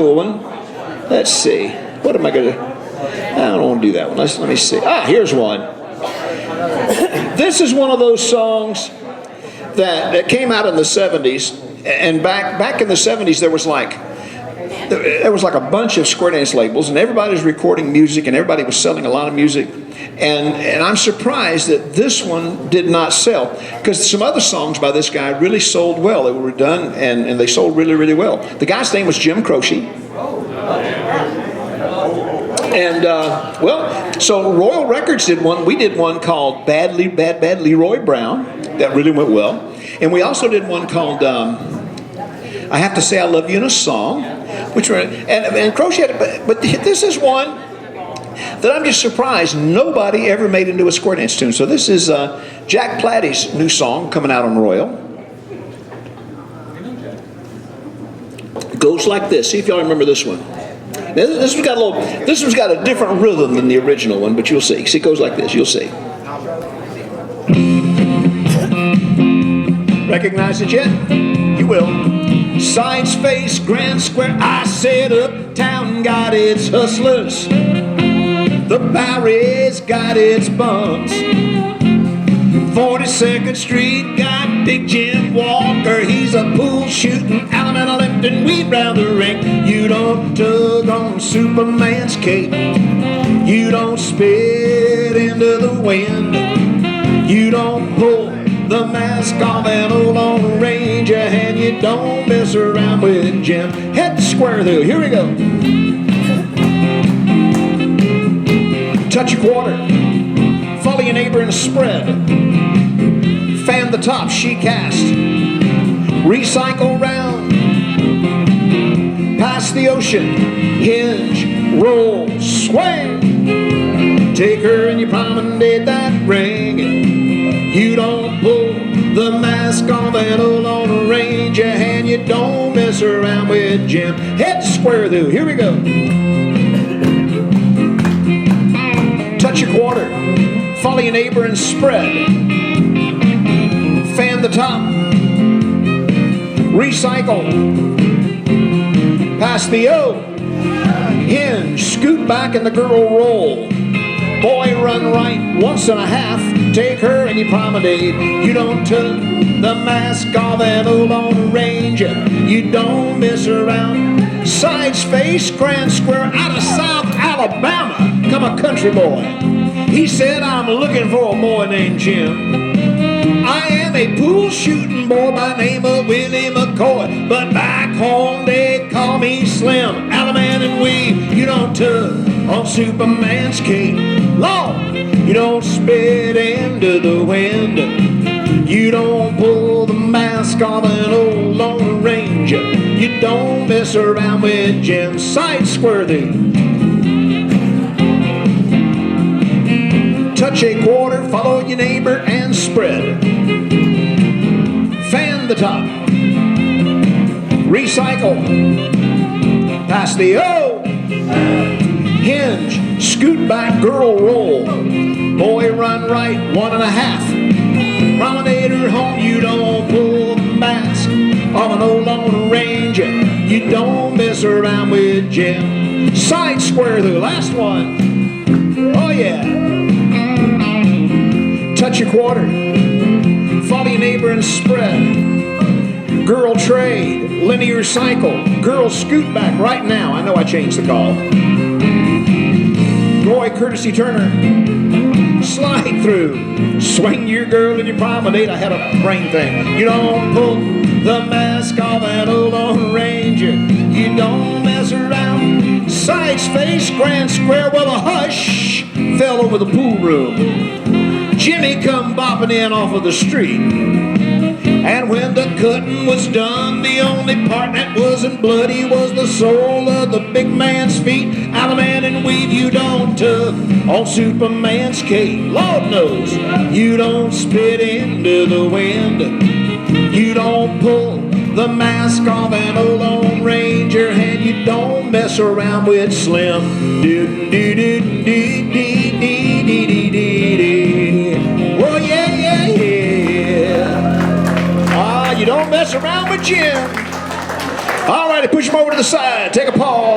cool one. Let's see. What am I going to... I don't want to do that one. Let me see. Here's one. This is one of those songs that came out in the 70s. And back in the 70s, there was like a bunch of square dance labels, and everybody was recording music, and everybody was selling a lot of music. And I'm surprised that this one did not sell, because some other songs by this guy really sold well. They were done, and they sold really, really well. The guy's name was Jim Croce. And, so RYL Records did one. We did one called Bad Leroy Brown. That really went well. And we also did one called I Have to Say I Love You in a Song. And Croce had it, but this is one that I'm just surprised nobody ever made into a square dance tune. So this is Jack Platty's new song coming out on RYL. It goes like this. See if y'all remember this one. Now, this one's got a different rhythm than the original one, but you'll see. See, it goes like this. You'll see. Recognize it yet? You will. Side space, grand square. I said uptown got its hustlers. The Bowery's got its bumps. 42nd Street got Big Jim Walker. He's a pool shooting, Alabama lifting, weed round the ring. You don't tug on Superman's cape. You don't spit into the wind. You don't pull the mask off an old Lone Ranger, and you don't mess around with Jim. Head to square through. Here we go. Touch a quarter. Follow your neighbor and spread. Fan the top, she cast. Recycle round. Past the ocean. Hinge, roll, swing. Take her and you promenade that ring. You don't pull the mask off an old Lone Ranger, and you don't mess around with Jim. Head square through. Here we go. Touch your quarter. Follow your neighbor and spread. Fan the top. Recycle. Pass the O. Hinge. Scoot back and the girl roll. Boy, run right once and a half. Take her and you promenade. You don't took the mask off an old Lone Ranger. You don't mess around. Side space, grand square, out of South Alabama come a country boy. He said, I'm looking for a boy named Jim. I am a pool shooting boy by name of Willie McCoy, but back home they call me Slim. Alaman and weave, you don't tug on Superman's cape. Lord, you don't spit into the wind. You don't pull the mask off an old Lone Ranger. You don't mess around with Jim. Side squirthy. Touch a quarter, follow your neighbor and spread. Fan the top. Recycle. Pass the O. Hinge. Scoot back, girl roll. Boy run right, 1.5. Promenade her home, you don't pull the mask of an old Lone Ranger. You don't mess around with Jim. Side square, the last one. Oh yeah. Touch your quarter. Follow your neighbor and spread. Girl trade. Linear cycle. Girl scoot back right now. I know I changed the call. Boy courtesy turner. Slide through. Swing your girl in your promenade. I had a brain thing. You don't pull the mask off an old Lone Ranger. You don't mess around. Side space, grand square. Well, a hush fell over the pool room. Jimmy come bopping in off of the street. And when the cutting was done, the only part that wasn't bloody was the sole of the big man's feet. Alaman and weave, you don't tug on Superman's cape. Lord knows, you don't spit into the wind. You don't pull the mask off an old Lone Ranger, and you don't mess around with Slim. Oh yeah, yeah, yeah. You don't mess around with Jim. All righty, push them over to the side. Take a pause.